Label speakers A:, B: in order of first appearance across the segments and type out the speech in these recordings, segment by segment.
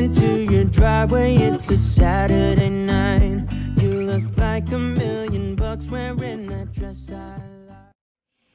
A: into your driveway, it's a Saturday night. You look like $1,000,000 wearing that dress I like.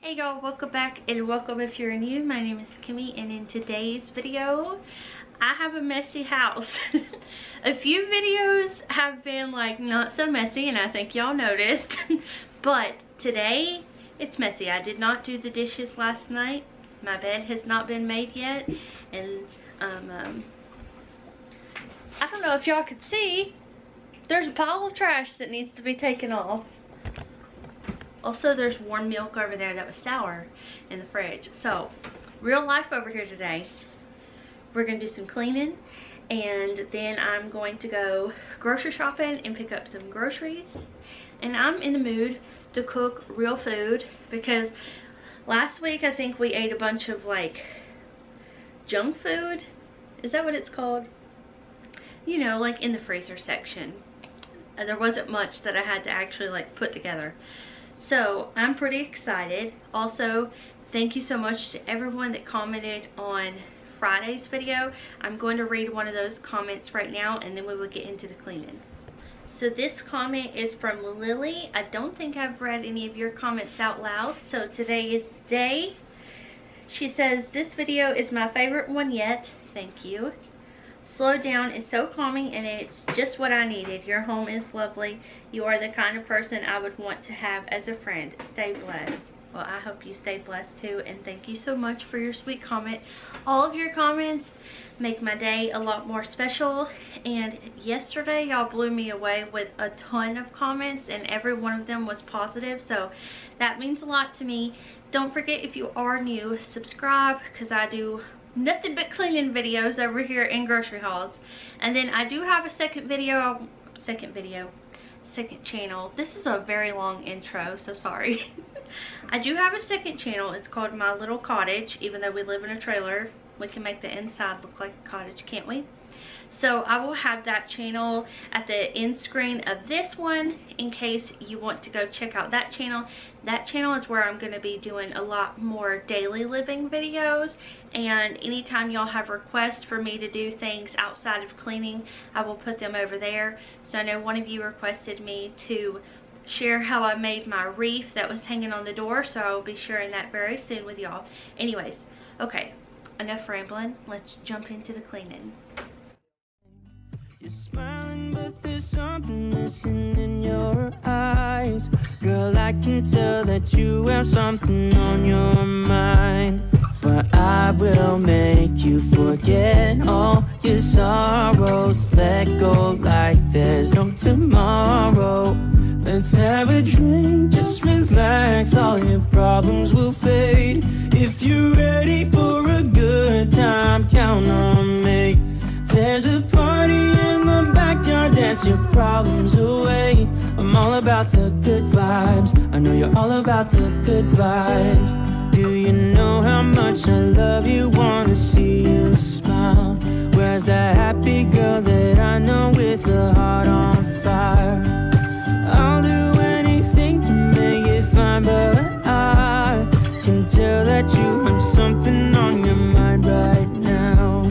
B: Hey y'all, welcome back and welcome if you're new. My name is Kimmy, and in today's video I have a messy house. A few videos have been like not so messy, and I think y'all noticed. But today it's messy. I did not do the dishes last night. My bed has not been made yet, and I don't know if y'all could see, there's a pile of trash that needs to be taken off. Also, there's warm milk over there that was sour in the fridge. So, real life over here today. We're going to do some cleaning, and then I'm going to go grocery shopping and pick up some groceries. And I'm in the mood to cook real food because last week I think we ate a bunch of like junk food. Is that what it's called? You know, like in the freezer section. There wasn't much that I had to actually like put together. So I'm pretty excited. Also, thank you so much to everyone that commented on Friday's video. I'm going to read one of those comments right now, and then we will get into the cleaning. So this comment is from Lily. I don't think I've read any of your comments out loud, so today is the day. She says, this video is my favorite one yet. Thank you. Slow down is so calming, and it's just what I needed. Your home is lovely. You are the kind of person I would want to have as a friend. Stay blessed. Well, I hope you stay blessed too, and thank you so much for your sweet comment. All of your comments make my day a lot more special, and yesterday y'all blew me away with a ton of comments, and every one of them was positive, so that means a lot to me. Don't forget, if you are new, subscribe, because I do nothing but cleaning videos over here in grocery hauls. And then I do have a second channel. This is a very long intro, so sorry. I do have a second channel. It's called My Little Cottage. Even though we live in a trailer, we can make the inside look like a cottage, can't we? So I will have that channel at the end screen of this one in case you want to go check out that channel. That channel is where I'm going to be doing a lot more daily living videos, and anytime y'all have requests for me to do things outside of cleaning, I will put them over there. So I know one of you requested me to share how I made my wreath that was hanging on the door, so I'll be sharing that very soon with y'all. Anyways, okay, enough rambling. Let's jump into the cleaning.
A: You're smiling, but there's something missing in your eyes. Girl, I can tell that you have something on your mind. But I will make you forget all your sorrows. Let go like there's no tomorrow. Let's have a drink, just relax. All your problems will fade. If you're ready for a good time, count on me. There's a party in the backyard, dance your problems away. I'm all about the good vibes. I know you're all about the good vibes. Do you know how much I love you? Wanna see you smile. Where's that happy girl that I know with a heart on fire? I'll do anything to make it fine, but I can tell that you have something on your mind right now.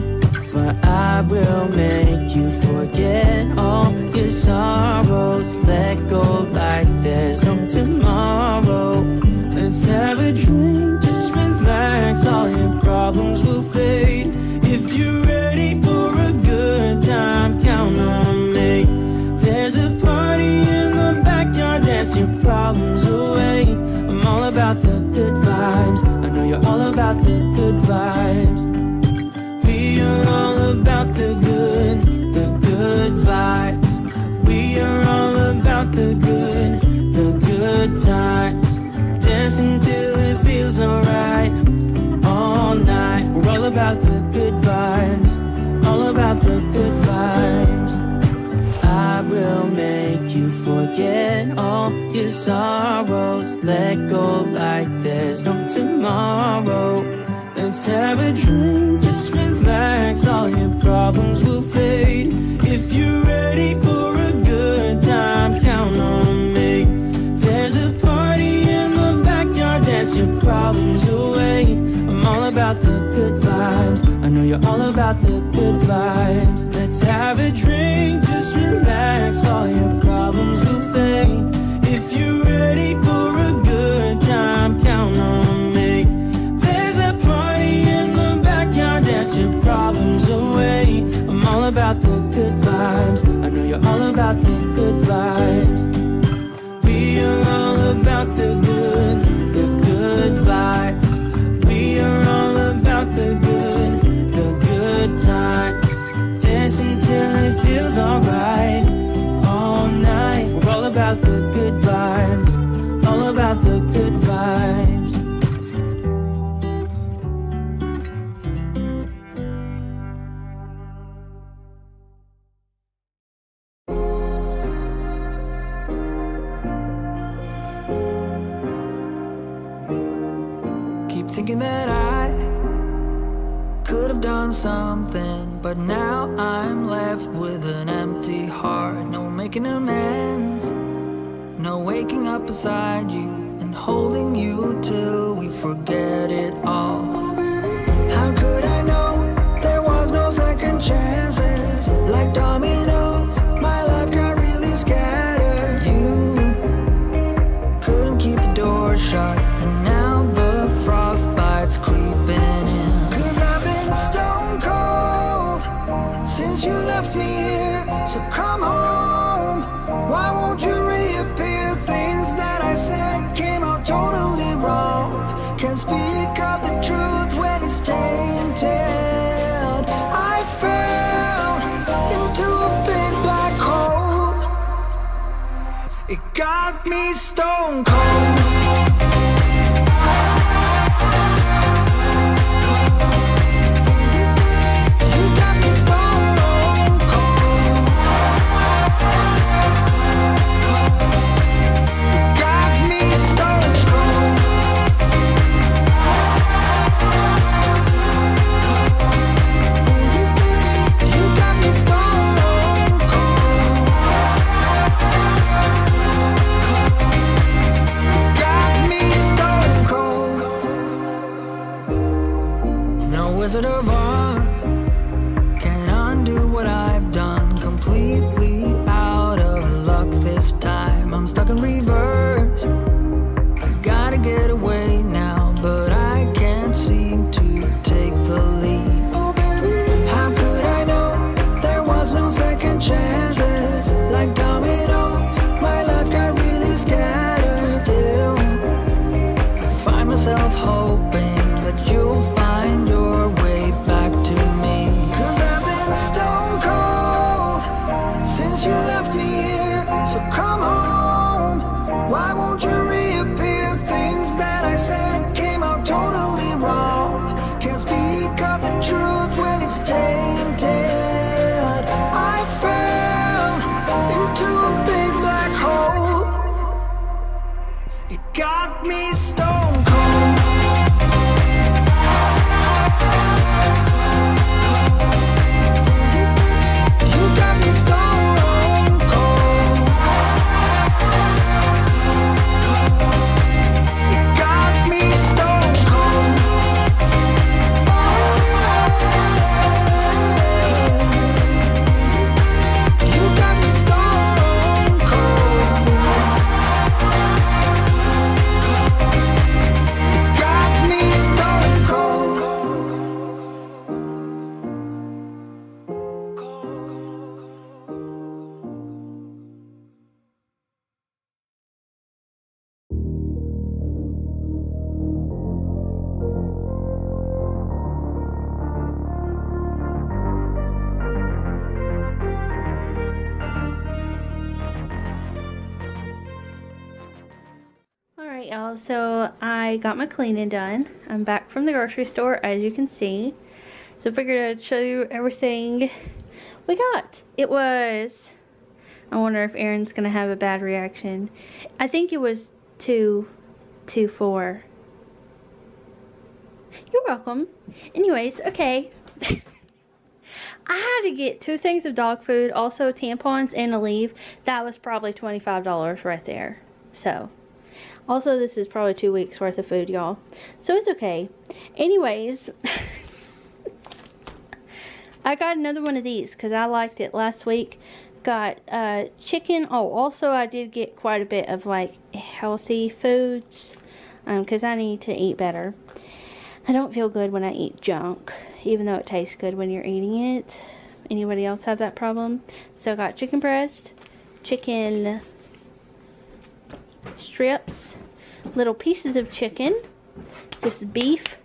A: But I will make you forget all your sorrows. Let go like there's no tomorrow. Let's have a drink, just relax. All your problems will fade. If you're ready for a good time, count on me. There's a party in the backyard, dance your problems away. I'm all about the good vibes. I know you're all about the good vibes. We are all about the good vibes. We are all about the good times. Dancing till it feels alright, all night. We're all about the good vibes, all about the good vibes. I will make you forget all your sorrows. Let go like there's no tomorrow. Let's have a drink, just relax. All your problems will fade. If you're ready for a good time, count on me. There's a party in the backyard, dance your problems away. I'm all about the good vibes. I know you're all about the good vibes. Let's good vibes. All about the good vibes. Keep thinking that I could have done something, but now I'm left with an empty heart. No making amends, no waking up beside you and holding you till we forget it all. How could I know there was no second chances? Like dominoes, my life got really scattered. You couldn't keep the door shut, and now the frostbite's creeping in. 'Cause I've been stone cold since you left me here. So come home, why won't you reappear? Things that I said came out totally wrong. Can't speak of the truth when it's tainted. I fell into a big black hole. It got me stone cold. Wizard of Oz can't undo what I've done. Completely out of luck this time. I'm stuck in reverse. I gotta get away now, but I can't seem to take the lead. Oh baby, how could I know there was no second chances? Like dominoes, my life got really scattered. Still, I find myself hoping that you'll find your way back to me. 'Cause I've been stone cold since you left me here. So come home, why won't you reappear? Things that I said came out totally wrong. Can't speak of the truth when it's tainted. I fell into a big black hole. It got me stone cold.
B: Alright y'all, so I got my cleaning done. I'm back from the grocery store, as you can see. So I figured I'd show you everything we got. It was, I wonder if Aaron's gonna have a bad reaction. I think it was 224. You're welcome. Anyways, okay. I had to get 2 things of dog food, also tampons and a leave. That was probably $25 right there. So, also this is probably 2 weeks worth of food, y'all. So it's okay. Anyways, I got another one of these because I liked it last week. Got chicken. Oh, also I did get quite a bit of like healthy foods because I need to eat better. I don't feel good when I eat junk, even though it tastes good when you're eating it. Anybody else have that problem? So I got chicken breast, chicken strips, little pieces of chicken. This is beef.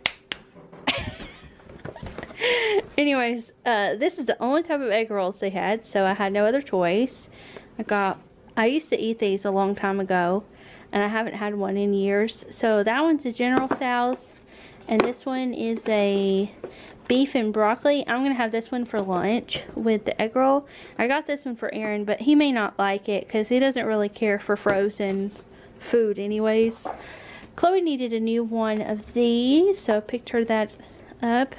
B: Anyways, this is the only type of egg rolls they had, so I had no other choice. I got I used to eat these a long time ago, and I haven't had one in years. So that one's a General Tso's, and this one is a beef and broccoli. I'm going to have this one for lunch with the egg roll. I got this one for Aaron, but he may not like it because he doesn't really care for frozen food anyways. Chloe needed a new one of these, so I picked her that up.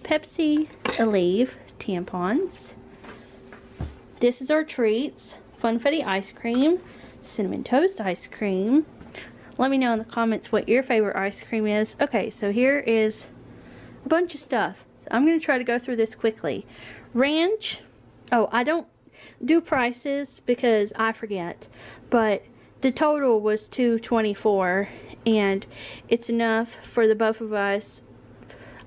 B: Pepsi Aleve tampons. This is our treats. Funfetti ice cream, cinnamon toast ice cream. Let me know in the comments what your favorite ice cream is. Okay, so here is a bunch of stuff. So I'm going to try to go through this quickly. Ranch. Oh, I don't do prices because I forget. But the total was $2.24, and it's enough for the both of us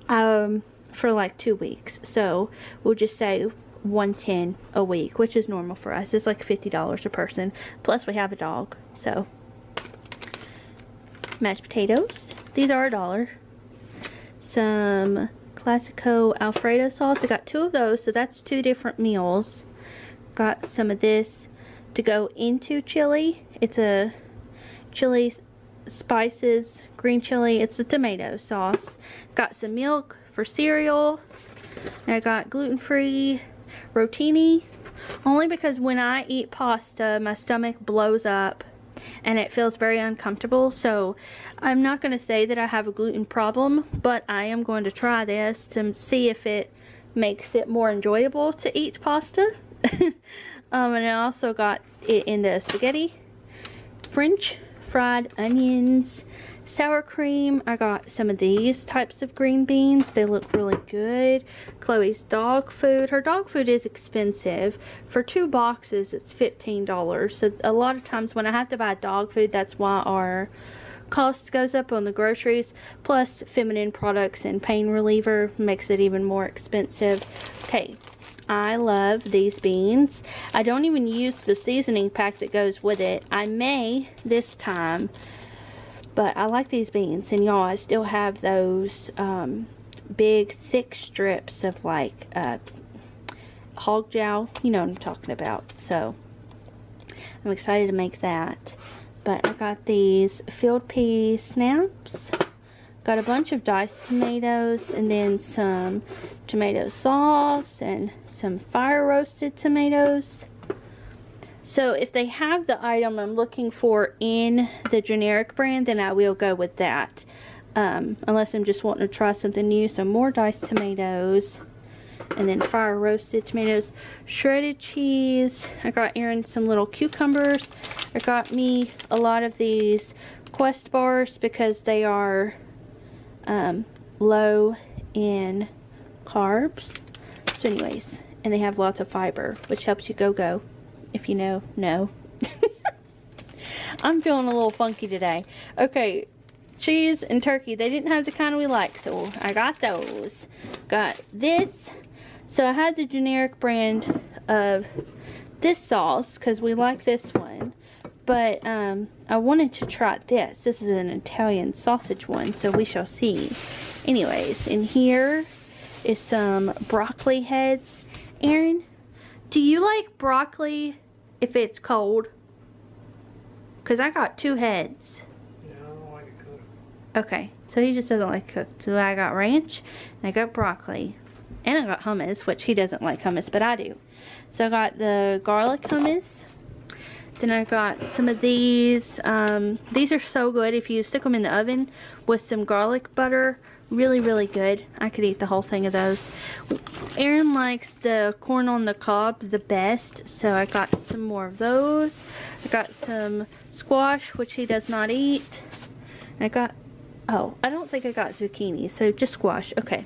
B: for like 2 weeks. So we'll just say $110 a week, which is normal for us. It's like $50 a person, plus we have a dog. So mashed potatoes, these are $1. Some Classico Alfredo sauce. I got 2 of those, so that's 2 different meals. Got some of this to go into chili. It's a chili spices green chili. It's a tomato sauce. Got some milk for cereal. And I got gluten-free rotini, only because when I eat pasta my stomach blows up and it feels very uncomfortable. So I'm not going to say that I have a gluten problem, but I am going to try this to see if it makes it more enjoyable to eat pasta. And I also got it in the spaghetti, French fried onions, sour cream. I got some of these types of green beans. They look really good. Chloe's dog food. Her dog food is expensive. For 2 boxes, it's $15. So a lot of times when I have to buy dog food, that's why our cost goes up on the groceries. Plus, feminine products and pain reliever makes it even more expensive. Okay, I love these beans. I don't even use the seasoning pack that goes with it. I may this time, but I like these beans. And y'all, I still have those big thick strips of like hog jowl. You know what I'm talking about. So I'm excited to make that. But I got these field pea snaps. Got a bunch of diced tomatoes, and then some tomato sauce and some fire roasted tomatoes. So if they have the item I'm looking for in the generic brand, then I will go with that. Unless I'm just wanting to try something new. So more diced tomatoes, and then fire roasted tomatoes, shredded cheese. I got Aaron some little cucumbers. I got me a lot of these Quest bars because they are low in carbs. So anyways, and they have lots of fiber, which helps you go. If you know. I'm feeling a little funky today. Okay, cheese and turkey. They didn't have the kind we like, so I got those. Got this. So I had the generic brand of this sauce because we like this one. But I wanted to try this. This is an Italian sausage one, so we shall see. Anyways, in here is some broccoli heads. Aaron, do you like broccoli if it's cold? Because I got 2 heads.
C: Yeah, I don't like it cooked.
B: Okay, so he just doesn't like cooked. So I got ranch, and I got broccoli. And I got hummus, which he doesn't like hummus, but I do. So I got the garlic hummus. Then I got some of these. These are so good if you stick them in the oven with some garlic butter. Really, really good. I could eat the whole thing of those. Aaron likes the corn on the cob the best, so I got some more of those. I got some squash, which he does not eat. I got, oh, I don't think I got zucchini, so just squash. Okay.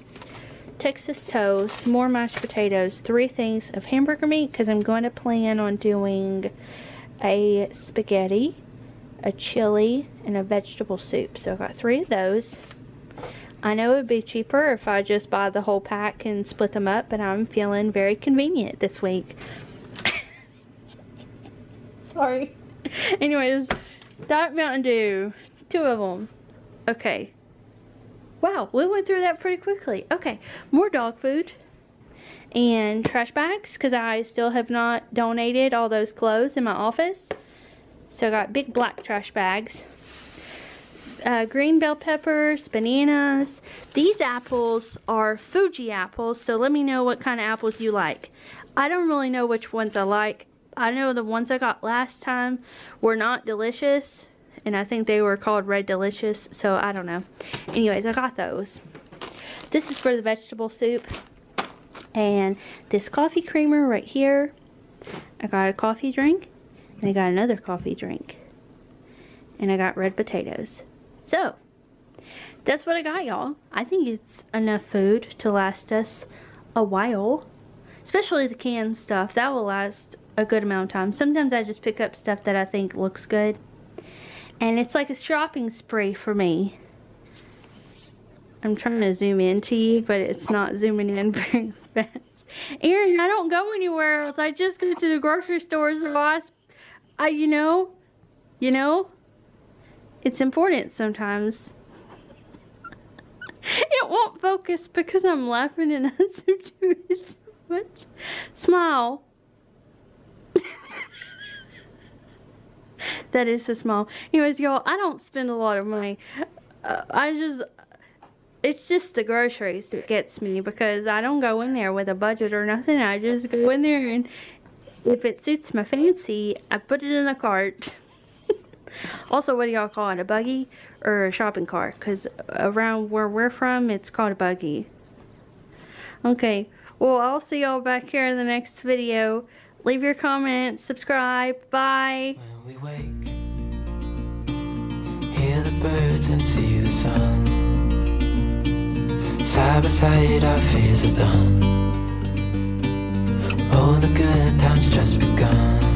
B: Texas toast, more mashed potatoes, 3 things of hamburger meat, because I'm going to plan on doing a spaghetti, a chili, and a vegetable soup. So I got 3 of those. I know it would be cheaper if I just buy the whole pack and split them up, but I'm feeling very convenient this week. Sorry. Anyways, Diet Mountain Dew, 2 of them. Okay. Wow, we went through that pretty quickly. Okay, more dog food. and trash bags because I still have not donated all those clothes in my office. So I got big black trash bags. Green bell peppers, bananas. These apples are Fuji apples, so let me know what kind of apples you like. I don't really know which ones I like. I know the ones I got last time were not delicious, and I think they were called Red Delicious, so I don't know. Anyways, I got those. This is for the vegetable soup. And this coffee creamer right here. I got a coffee drink, and I got another coffee drink. And I got red potatoes. So, that's what I got, y'all. I think it's enough food to last us a while. Especially the canned stuff. That will last a good amount of time. Sometimes I just pick up stuff that I think looks good. And it's like a shopping spree for me. I'm trying to zoom in to you, but it's not zooming in very fast. Erin, I don't go anywhere else. I just go to the grocery stores and you know, it's important sometimes. It won't focus because I'm laughing and I zoom to it so much. Smile. That is so small. Anyways, y'all, I don't spend a lot of money. It's just the groceries that gets me because I don't go in there with a budget or nothing. I just go in there and if it suits my fancy, I put it in a cart. Also, what do y'all call it? A buggy or a shopping cart? Because around where we're from, it's called a buggy. Okay, well, I'll see y'all back here in the next video. Leave your comments, subscribe, bye.
A: When we wake, hear the birds and see the sun. Side by side our fears are done. All the good times just begun.